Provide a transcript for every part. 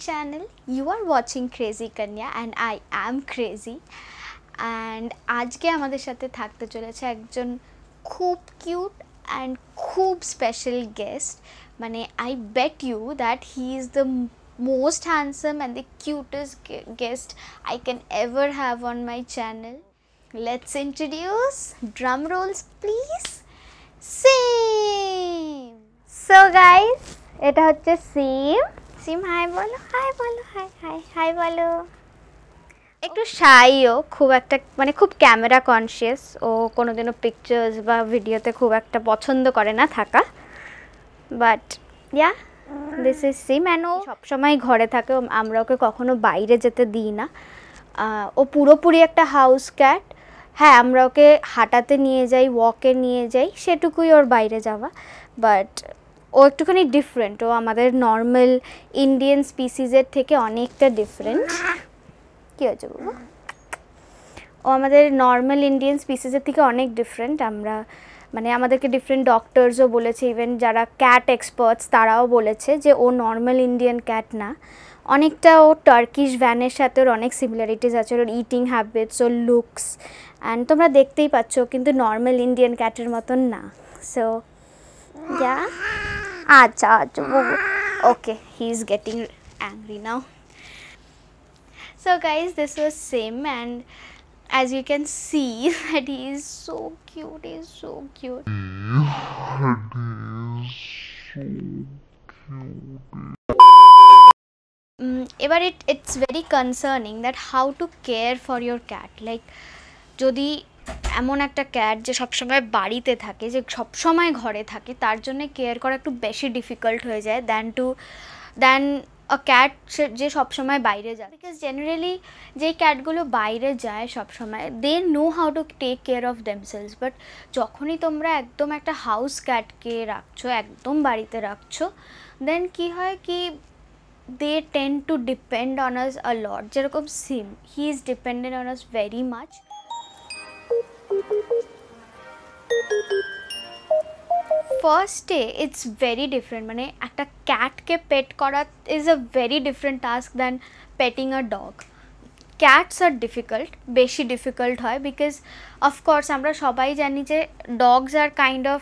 channel. You are watching Crazy Kanya and I am crazy. And আজকে আমাদের সাথে থাকতে চলেছে একজন খুব কিউট and খুব স্পেশাল গেস্ট. মানে I bet you that he is the most handsome and the cutest guest I can ever have on my channel. Let's introduce, drum rolls please, Sim. So guys, এটা হচ্ছে সিম. সিম high বলো, high বলো, high high high বলো. একটু শাইও, খুব একটা মানে খুব ক্যামেরা কনসিয়াস. ও কোনোদিনও পিকচার্স বা ভিডিওতে খুব একটা পছন্দ করে না থাকা. But yeah, this is Sim. And ও সবসময় ঘরে থাকে, আমরা ওকে কখনো বাইরে যেতে দিই না. ও পুরোপুরি একটা হাউস ক্যাট. হ্যাঁ, আমরা ওকে হাঁটাতে নিয়ে যাই, ওয়াকে নিয়ে যাই, সেটুকুই ওর বাইরে যাওয়া. বাট ও একটুখানি ডিফারেন্ট. ও আমাদের নর্মাল ইন্ডিয়ান স্পিসিসের থেকে অনেকটা ডিফারেন্ট. কী হয়েছে বাবু? ও আমাদের নর্মাল ইন্ডিয়ান স্পিসিসের থেকে অনেক ডিফারেন্ট. আমরা মানে আমাদেরকে ডিফারেন্ট ডক্টরসও বলেছে, ইভেন যারা ক্যাট এক্সপার্টস তারাও বলেছে যে ও নর্মাল ইন্ডিয়ান ক্যাট না. অনেকটা ও টার্কিশ ভ্যানের সাথে ওর অনেক সিমিলারিটিস আছে, ওর ইটিং হ্যাবিটস, ওর লুকস. অ্যান্ড তোমরা দেখতেই পাচ্ছ কিন্তু নর্মাল ইন্ডিয়ান ক্যাটের মতন না. সো ইয়া, আচ্ছা আচ্ছা বাবু, okay, he is getting angry now. So guys, this was Sim, and as you can see that he is so cute. He is so cute. এবার it's very concerning that how to care for your cat. Like যদি এমন একটা cat যে সবসময় বাড়িতে থাকে, যে সবসময় ঘরে থাকে, তার জন্য কেয়ার করা একটু বেশি ডিফিকাল্ট হয়ে যায় দ্যান আ ক্যাট যে সবসময় বাইরে যায়. বিকজ জেনারেলি যেই ক্যাটগুলো বাইরে যায় সবসময়, they know how to take care of themselves. But যখনই তোমরা একদম একটা হাউস ক্যাটকে রাখছো, একদম বাড়িতে রাখছো, দেন কী হয় কি, they tend to depend on us a lot. যেরকম Sim, he is dependent on us very much. First day it's very different. মানে একটা ক্যাটকে পেট করা is a very different task than petting a dog. Cats are difficult, বেশি difficult হয় because of course আমরা সবাই জানি যে dogs are kind of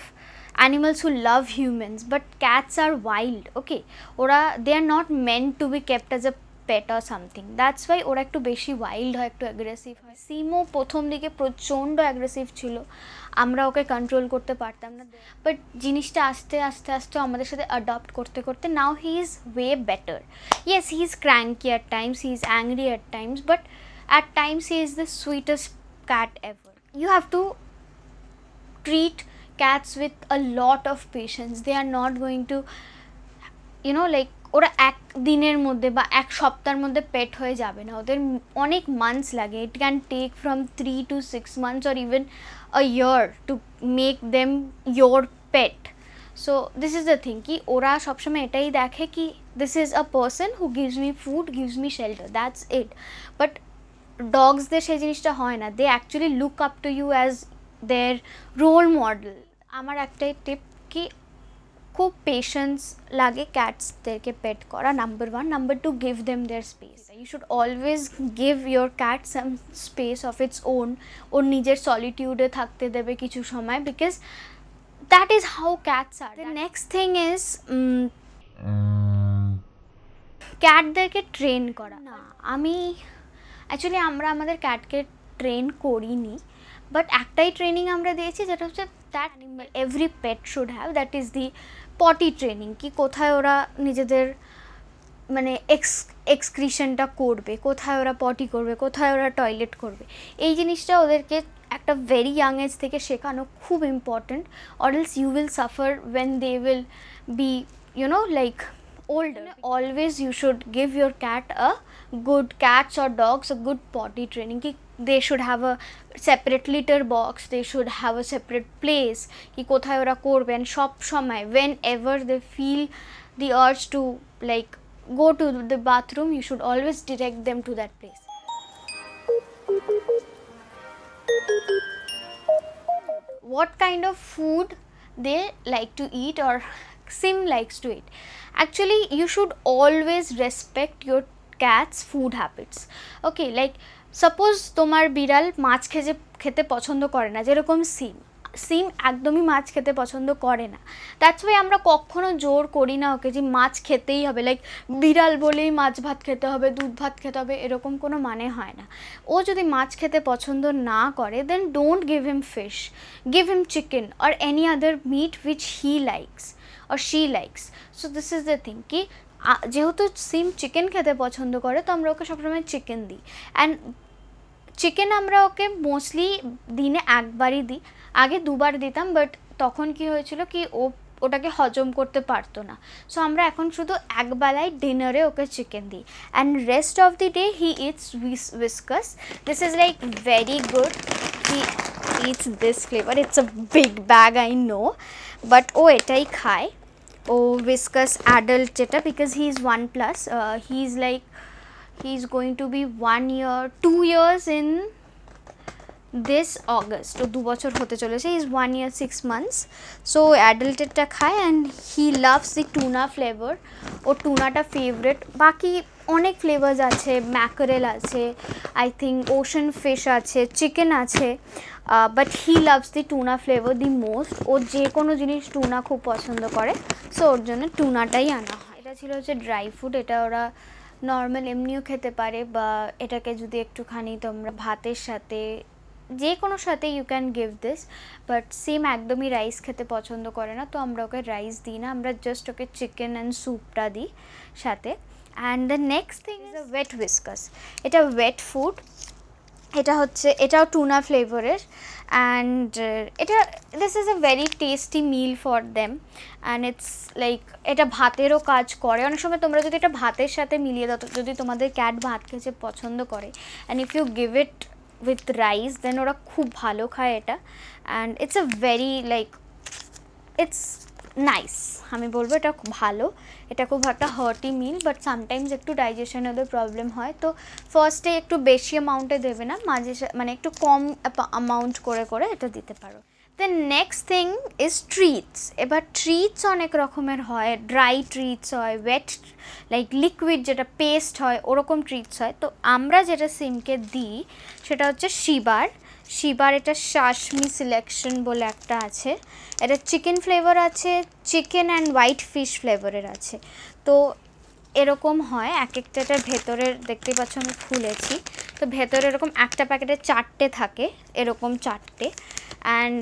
animals who love humans, but cats are wild. Okay, ওরা they are not meant to be kept as a pet or something. That's why ওরা একটু বেশি ওয়াইল্ড হয়, একটু অ্যাগ্রেসিভ হয়. সিমও প্রথম দিকে প্রচণ্ড অ্যাগ্রেসিভ ছিল, আমরা ওকে কন্ট্রোল করতে পারতাম না. বাট জিনিসটা আস্তে আস্তে আস্তে আমাদের সাথে অ্যাডপ্ট করতে করতে now he is way better. Yes, he is cranky at times, he is angry at times, but at times he is the sweetest cat ever. You have to treat cats with a lot of patience. They are not going to, you know, like ওরা এক দিনের মধ্যে বা এক সপ্তাহের মধ্যে পেট হয়ে যাবে না, ওদের অনেক মান্থস লাগে. It can take from 3 to 6 months or even a year to make them your pet. So this is the thing কি ওরা সবসময় এটাই দেখে কি this is a person who gives me food, gives me shelter, that's it. But ডগসদের সেই জিনিসটা হয় না. they actually look up to you as their role model. আমার একটাই টিপ কি খুব পেশেন্স লাগে ক্যাটসদেরকে পেট করা, number 1. Number 2, give them their space. You should always give your cat some space of its own. ওর নিজের সলিটিউডে থাকতে দেবে কিছু সময়, because that is how cats are. The next thing is ক্যাটদেরকে ট্রেন করা. না, আমি অ্যাকচুয়ালি আমরা আমাদের ক্যাটকে ট্রেন করিনি, বাট একটাই ট্রেনিং আমরা দিয়েছি যেটা হচ্ছে that every pet should have, that is the potty training. কি কোথায় ওরা নিজেদের মানে এক্সক্রিশনটা করবে, কোথায় ওরা পটি করবে, কোথায় ওরা টয়লেট করবে, এই জিনিসটা ওদেরকে একটা ভেরি ইয়াং এজ থেকে শেখানো খুব important. Or else you will suffer when they will be like older. Always you should give your cat a good, cats or dogs, a good potty training. They should have a separate litter box, they should have a separate place ki kothay ora korbe, and সব সময় whenever they feel the urge to like go to the bathroom, you should always direct them to that place. What kind of food they like to eat or Sim likes to eat. actually you should always respect your cat's food habits. okay, like suppose তোমার বিড়াল মাছ খেতে পছন্দ করে না, যেরকম সিম একদমই মাছ খেতে পছন্দ করে না, দ্যাটস ওয়াই আমরা কখনো জোর করি না ওকে যে মাছ খেতেই হবে, লাইক বিড়াল বলেই মাছ ভাত খেতে হবে, দুধ ভাত খেতে হবে, এরকম কোনো মানে হয় না। ও যদি মাছ খেতে পছন্দ না করে, then don't give him fish, give him chicken or any other meat which he likes or she likes. So this is the thing কি যেহেতু সিম চিকেন খেতে পছন্দ করে, তো আমরা ওকে সবসময় চিকেন দিই। অ্যান্ড চিকেন আমরা ওকে মোস্টলি দিনে একবারই দিই, আগে দুবার দিতাম, বাট তখন কি হয়েছিল কি ওটাকে হজম করতে পারতো না, সো আমরা এখন শুধু একবেলায় ডিনারে ওকে চিকেন দিই। And rest of the day he eats Whiskas, this is like very good, he eats this flavour, it's a big bag I know, but ও এটাই খায়, ও উইসকাস অ্যাডাল্ট যেটা, because he is 1+, he is like he's going to be 1 year 2 years in this August, তো 2 বছর হতে চলেছে, he's 1 year 6 months, so adult এটা খায় and he loves the tuna flavor, ও টুনাটা ফেভারিট। বাকি অনেক ফ্লেভার্স আছে, ম্যাকারেল আছে, আই থিঙ্ক ওশান ফিশ আছে, চিকেন আছে, but he loves the tuna flavour the most. ও যে কোনো জিনিস টুনা খুব পছন্দ করে, সো ওর জন্য টুনাটাই আনা হয়। এটা ছিল হচ্ছে ড্রাই ফ্রুট, এটা ওরা নর্মাল এমনিও খেতে পারে, বা এটাকে যদি একটুখানি তোমরা ভাতের সাথে যে কোনো সাথে you can give this, but সিম একদমই রাইস খেতে পছন্দ করে না, তো আমরা ওকে রাইস দিই না, আমরা জাস্ট ওকে চিকেন অ্যান্ড স্যুপটা দিই সাথে। And the next thing is a wet Whiskas, এটা ওয়েট ফুড, এটা হচ্ছে এটাও টুনা ফ্লেভারের, অ্যান্ড এটা this is a very tasty mill for them, and it's like এটা ভাতেরও কাজ করে। অনেক সময় তোমরা যদি এটা ভাতের সাথে মিলিয়ে দাও, যদি তোমাদের ক্যাট ভাত খেতে পছন্দ করে, and if you give it with rice, then ওরা খুব ভালো খায় এটা, and it's a very like it's nice, আমি বলবো এটা খুব ভালো, এটা খুব একটা হার্টি মিল, বাট সামটাইমস একটু ডাইজেশনে ওদের প্রবলেম হয়, তো ফার্স্টে একটু বেশি অ্যামাউন্টে দেবে না, মাঝে মানে একটু কম অ্যামাউন্ট করে করে এটা দিতে পারো। Then next thing is treats. এবার ট্রিটস অনেক রকমের হয়, ড্রাই ট্রিটস হয়, ওয়েট লাইক লিকুইড যেটা পেস্ট হয়, ওরকম ট্রিটস হয়। তো আমরা যেটা সিমকে দিই সেটা হচ্ছে শিবার, এটা শাশমি সিলেকশন বলে একটা আছে, এটা চিকেন ফ্লেভার আছে, চিকেন অ্যান্ড হোয়াইট ফিশ ফ্লেভারের আছে। তো এরকম হয়, এক একটাটার ভেতরের দেখতেই পাচ্ছ আমি খুলেছি, তো ভেতরে এরকম একটা প্যাকেটে 4টে থাকে, এরকম 4টে, অ্যান্ড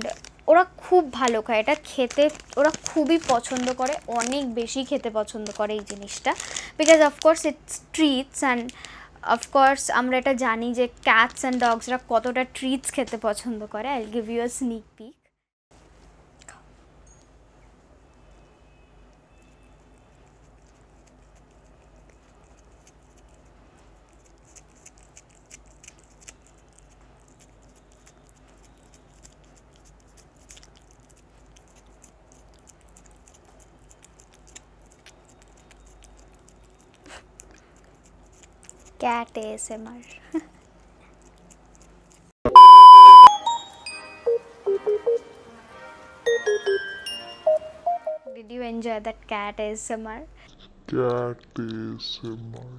ওরা খুব ভালো খায় এটা খেতে, ওরা খুবই পছন্দ করে, অনেক বেশি খেতে পছন্দ করে এই জিনিসটা, because of course it's treats, and of course আমরা এটা জানি যে ক্যাটস অ্যান্ড ডগসরা কতটা ট্রিটস খেতে পছন্দ করে। I will give you a sneak peek. Cat ASMR. Did you enjoy that cat ASMR? Cat ASMR.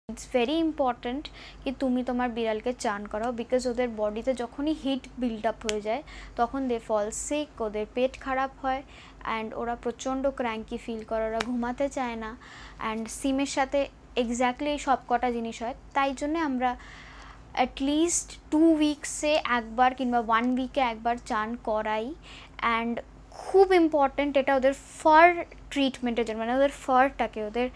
It's very important কি তুমি তোমার বিড়ালকে চান করাও, বিকজ ওদের বডিতে যখনই হিট বিল্ড আপ হয়ে যায় তখন দে ফল সিক, ওদের পেট খারাপ হয়, অ্যান্ড ওরা প্রচণ্ড ক্র্যাঙ্কি ফিল করে, ওরা ঘুমাতে চায় না, অ্যান্ড সিমের সাথে এক্স্যাক্টলি সব কটা জিনিস হয়। তাই জন্যে আমরা অ্যাটলিস্ট 2 উইকসে একবার কিংবা 1 উইকে একবার চান করাই। অ্যান্ড খুব ইম্পর্ট্যান্ট এটা ওদের ফার ট্রিটমেন্টের জন্য, মানে ওদের ফারটাকে, ওদের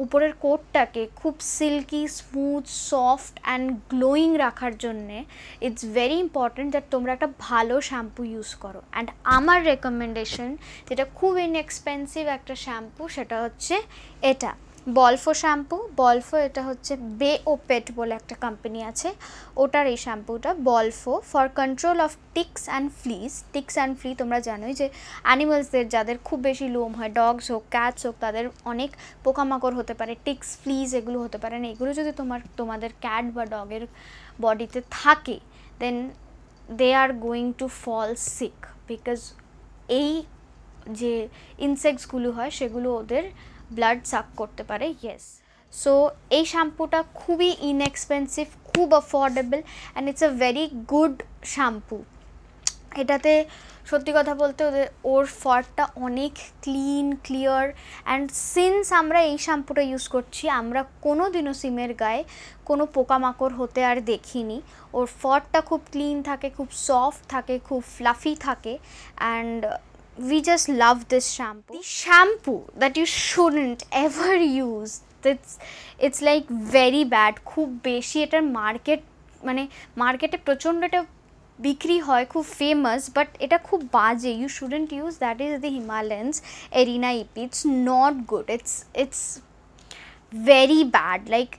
উপরের কোটটাকে খুব silky, smooth, soft and glowing রাখার জন্যে ইটস ভেরি ইম্পর্ট্যান্ট দ্যাট তোমরা একটা ভালো শ্যাম্পু ইউজ করো। অ্যান্ড আমার রেকমেন্ডেশন যেটা খুব ইনএক্সপেন্সিভ একটা শ্যাম্পু, সেটা হচ্ছে এটা বলফো শ্যাম্পু। বলফো এটা হচ্ছে বে ও পেট বলে একটা কোম্পানি আছে, ওটার এই শ্যাম্পুটা Bolfo for control of ticks and fleas. Ticks and flea তোমরা জানোই যে অ্যানিমালসদের যাদের খুব বেশি লোম হয়, ডগস হোক ক্যাটস হোক, তাদের অনেক পোকামাকড় হতে পারে, টিক্স ফ্লিজ এগুলো হতে পারে না, এগুলো যদি তোমাদের ক্যাট বা ডগের বডিতে থাকে, then they are going to fall sick, because এই যে ইনসেক্টসগুলো হয় সেগুলো ওদের ব্লাড সাক করতে পারে। ইয়েস, সো এই শ্যাম্পুটা খুবই ইনএক্সপেন্সিভ, খুব affordable and it's a very good shampoo. এটাতে সত্যি কথা বলতে ওর ফরটা অনেক ক্লিন ক্লিয়ার, অ্যান্ড সিন্স আমরা এই শ্যাম্পুটা ইউজ করছি আমরা কোনো দিনও সিমের গায়ে কোনো পোকামাকড় হতে আর দেখিনি। ওর ফরটা খুব ক্লিন থাকে, খুব সফট থাকে, খুব ফ্লাফি থাকে, and we just love this shampoo. The shampoo that you shouldn't ever use, it's like very bad, খুব বেশি এটার মার্কেটে প্রচণ্ড এটা বিক্রি হয়, খুব ফেমাস, বাট এটা খুব বাজে, you shouldn't use, that is the Himalayans Arena EP. It's not good, it's very bad, like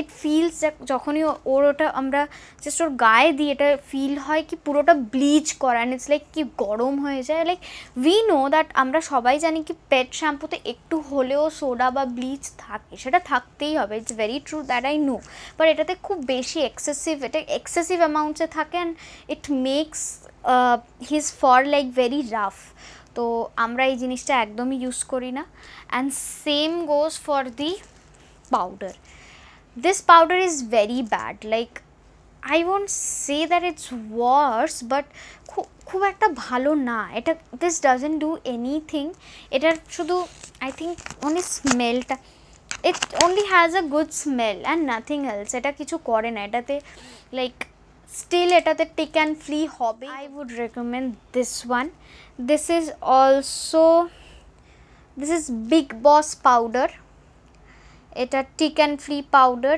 it feels যখনই ওর ওটা আমরা জাস্ট ওর গায়ে দিই এটা ফিল হয় কি পুরোটা ব্লিচ করা, অ্যান্ড ইটস লাইক কি গরম হয়ে যায়। লাইক উই নো দ্যাট, আমরা সবাই জানি কি পেট শ্যাম্পুতে একটু হলেও সোডা বা ব্লিচ থাকে, সেটা থাকতেই হবে, it's very true, that I know, but এটাতে খুব বেশি এটা এক্সেসিভ অ্যামাউন্টসে থাকে, and it makes his fur like very rough. তো আমরা এই জিনিসটা একদমই ইউজ করি না। And same goes for the powder. This powder is very bad, like I won't say that it's worse, but খুব একটা ভালো না এটা। this doesn't do anything, এটার শুধু I think only স্মেলটা, it only has a good smell and nothing else, এটা কিছু করে না এটাতে, like still এটাতে tick and flea হবে। I would recommend this one. This is Big Boss powder, এটা টিক অ্যান্ড ফ্লি পাউডার,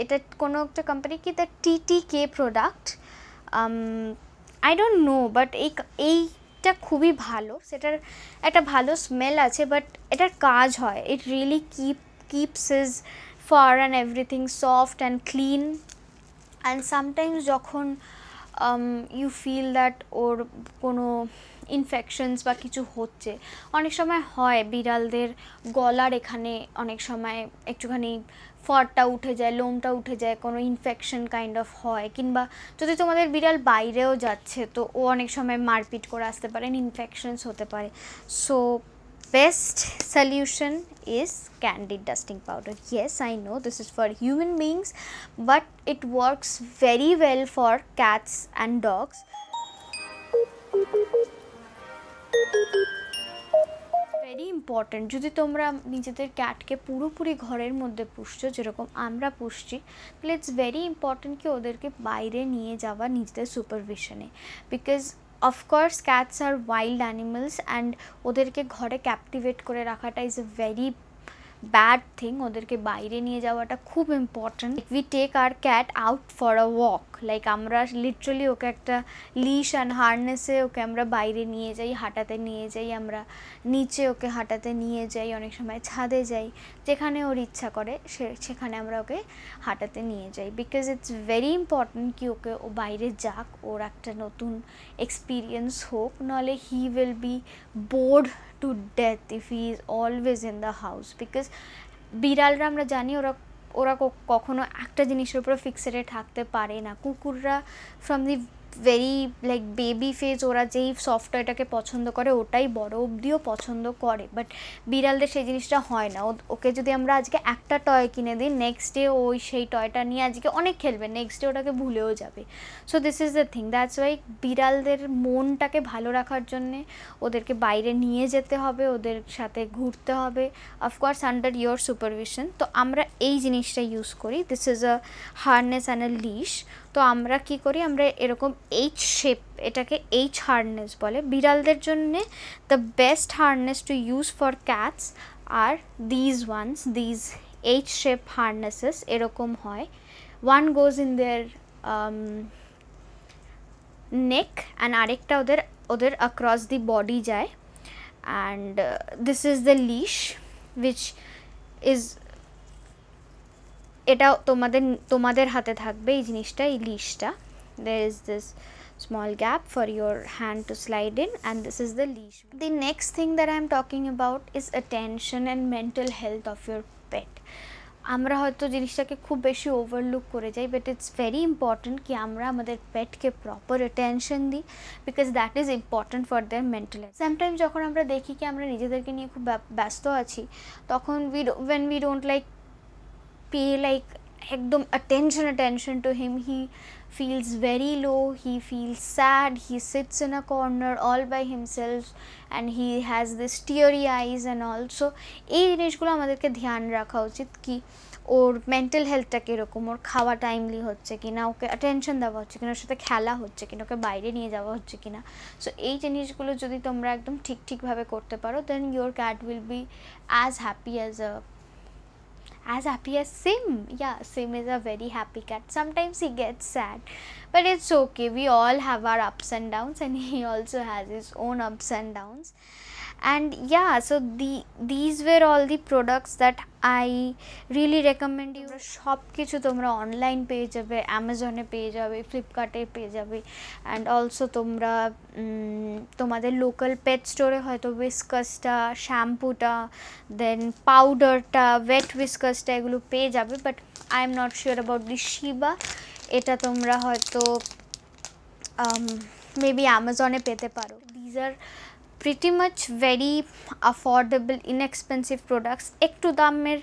এটা কোনো একটা কোম্পানি কি the TTK product, I don't know, but এইটা খুবই ভালো, সেটার একটা ভালো স্মেল আছে, বাট এটার কাজ হয়, it really keeps his fur and everything soft and clean. And sometimes যখন ইউ ফিল দ্যাট ওর কোনো ইনফেকশনস বা কিছু হচ্ছে, অনেক সময় হয় বিড়ালদের গলার এখানে অনেক সময় একটুখানি ফরটা উঠে যায়, লোমটা উঠে যায়, কোনো ইনফেকশন কাইন্ড অফ হয়, কিংবা যদি তোমাদের বিড়াল বাইরেও যাচ্ছে তো ও অনেক সময় মারপিট করে আসতে পারে, ইনফেকশনস হতে পারে। So best solution is Candid dusting powder. Yes, I know this is for human beings, but it works very well for cats and dogs. Very important, যদি তোমরা নিজেদের ক্যাটকে পুরোপুরি ঘরের মধ্যে পুষছো যেরকম আমরা পুষছি, তাহলে ইটস ভেরি ইম্পর্ট্যান্ট কি ওদেরকে বাইরে নিয়ে যাওয়া নিজেদের সুপারভিশনে, because of course cats are wild animals, and ওদেরকে ঘরে ক্যাপটিভেট করে রাখাটা is a very bad thing, ওদেরকে বাইরে নিয়ে যাওয়াটা খুব important. We take our cat out for a walk, like আমরা লিটারালি ওকে একটা লিশ অ্যান্ড হার্নেসে ওকে আমরা বাইরে নিয়ে যাই, হাঁটাতে নিয়ে যাই, আমরা নিচে ওকে হাঁটাতে নিয়ে যাই, অনেক সময় ছাদে যাই, যেখানে ওর ইচ্ছা করে সেখানে আমরা ওকে হাঁটাতে নিয়ে যাই, বিকজ ইটস ভেরি ইম্পর্ট্যান্ট কি ও বাইরে যাক, ওর একটা নতুন এক্সপিরিয়েন্স হোক, নাহলে he will be board to death if he is always in the house, because বিড়ালরা আমরা জানি ওরা কখনো একটা জিনিসের উপর ফিক্সেডে থাকতে পারে না। কুকুররা from the very like baby phase ওরা যেই সফটওয়্যারটাকে পছন্দ করে ওটাই বড় অবধিও পছন্দ করে, বাট বিড়ালদের সেই জিনিসটা হয় না। ওকে যদি আমরা আজকে একটা টয় কিনে দিই, নেক্সট ডে ওই সেই টয়টা নিয়ে আজকে অনেক খেলবে, নেক্সট ডে ওটাকে ভুলেও যাবে। So this is the thing, that's why বিড়ালদের মনটাকে ভালো রাখার জন্যে ওদেরকে বাইরে নিয়ে যেতে হবে, ওদের সাথে ঘুরতে হবে, অফকোর্স আন্ডার ইয়োর সুপারভিশন। তো আমরা এই জিনিসটা ইউজ করি, this is a harness and a leash. তো আমরা কি করি, আমরা এরকম এইচ শেপ, এটাকে এইচ হার্নেস বলে বিড়ালদের জন্যে। The best harness to use for cats are these H shape harnesses, এরকম হয়। One goes in their neck and আরেকটা ওদের অ্যাক্রস দি বডি যায়, and this is the leash which is, এটা তোমাদের হাতে থাকবে এই জিনিসটা, এই লিশটা। there is this small gap for your hand to slide in, and this is the leash. The next thing that I am talking about is attention and mental health of your pet. আমরা হয়তো জিনিসটাকে খুব বেশি overlook করে যাই, but it's very important কি আমরা আমাদের পেটকে প্রপার অ্যাটেনশন দিই, because that is important for their mental health. Sometimes যখন আমরা দেখি কি আমরা নিজেদেরকে নিয়ে খুব ব্যস্ত আছি, তখন when we don't like pay like একদম attention to him, he feels very low, he feels sad, he sits in a corner all by himself and he has this teary eyes and all. So এই জিনিসগুলো আমাদেরকে ধ্যান রাখা উচিত কি ওর mental হেলথটা কীরকম, ওর খাওয়া টাইমলি হচ্ছে কিনা, ওকে অ্যাটেনশন দেওয়া হচ্ছে কিনা, ওর সাথে খেলা হচ্ছে কিনা, ওকে বাইরে নিয়ে যাওয়া হচ্ছে কিনা। সো এই জিনিসগুলো যদি তোমরা একদম ঠিকভাবে করতে পারো, then your cat will be as happy as Sim. Yeah, Sim is a very happy cat. Sometimes he gets sad, but it's okay. We all have our ups and downs, and he also has his own ups and downs. And yeah, so these were all the products that I really recommend you. সব কিছু তোমরা online পেয়ে যাবে, অ্যামাজনে পেয়ে যাবে, ফ্লিপকার্টে পেয়ে যাবে, অ্যান্ড অলসো তোমরা তোমাদের লোকাল পেট স্টোরে হয়তো উইস্কাসটা, শ্যাম্পুটা, দেন পাউডারটা, ওয়েট উইস্কাসটা এগুলো পেয়ে যাবে। But I am not sure about the Sheba, এটা তোমরা হয়তো মেবি অ্যামাজনে পেতে পারো। These are pretty much very affordable inexpensive products. একটু দামের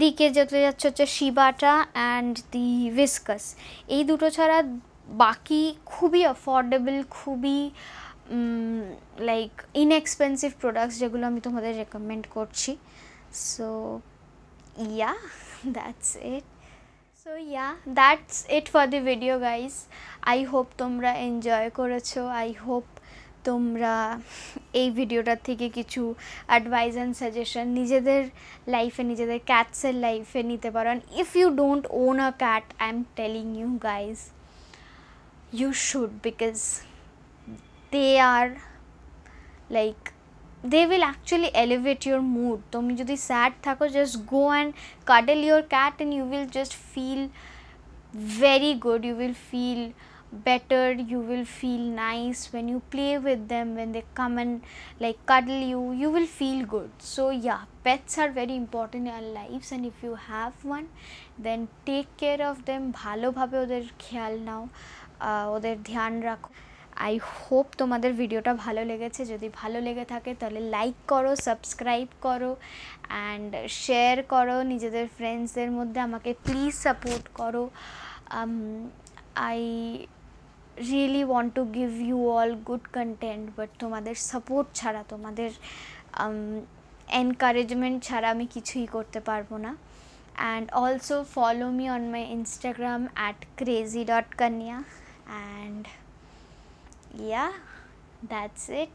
দিকে যেতে যাচ্ছে হচ্ছে শিবাটা অ্যান্ড দি উইস্কাস, এই দুটো ছাড়া বাকি খুবই অ্যাফোর্ডেবল, খুবই লাইক ইনএক্সপেন্সিভ প্রোডাক্টস যেগুলো আমি তোমাদের রেকমেন্ড করছি। So yeah, that's it. So yeah, that's it for the video guys. I hope তোমরা এনজয় করেছো, আই হোপ তোমরা এই ভিডিওটার থেকে কিছু অ্যাডভাইস অ্যান্ড সাজেশন নিজেদের লাইফে, নিজেদের ক্যাটসের লাইফে নিতে পারো। And if you don't own a cat, I am telling you guys, you should, because they are like they will actually elevate your mood. তুমি যদি স্যাড থাকো, just go and cuddle your cat and you will just feel very good, you will feel better, you will feel nice when you play with them, when they come and like cuddle you, you will feel good. So yeah, pets are very important in our lives, and if you have one, then take care of them, bhalo bhabe ওদের খেয়াল নাও, ওদের ধ্যান রাখো। I hope তোমাদের ভিডিওটা ভালো লেগেছে। যদি ভালো লেগে থাকে তাহলে লাইক করো, সাবস্ক্রাইব করো অ্যান্ড শেয়ার করো নিজেদের ফ্রেন্ডসদের মধ্যে। আমাকে প্লিজ সাপোর্ট করো। I really want to give you all good content, but তোমাদের সাপোর্ট ছাড়া, তোমাদের এনকারেজমেন্ট ছাড়া আমি কিছুই করতে পারবো না। And also follow me on my Instagram @crazy.kanya, and yeah, that's it.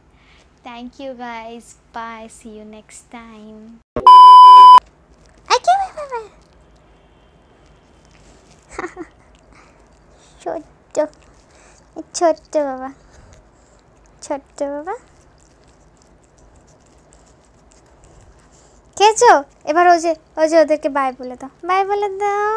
Thank you guys, bye, see you next time. Okay, bye. ছোট্ট বাবা খেয়েছো? এবার ওই যে ওদেরকে বাই বলে দাও, বাই বলে দাও।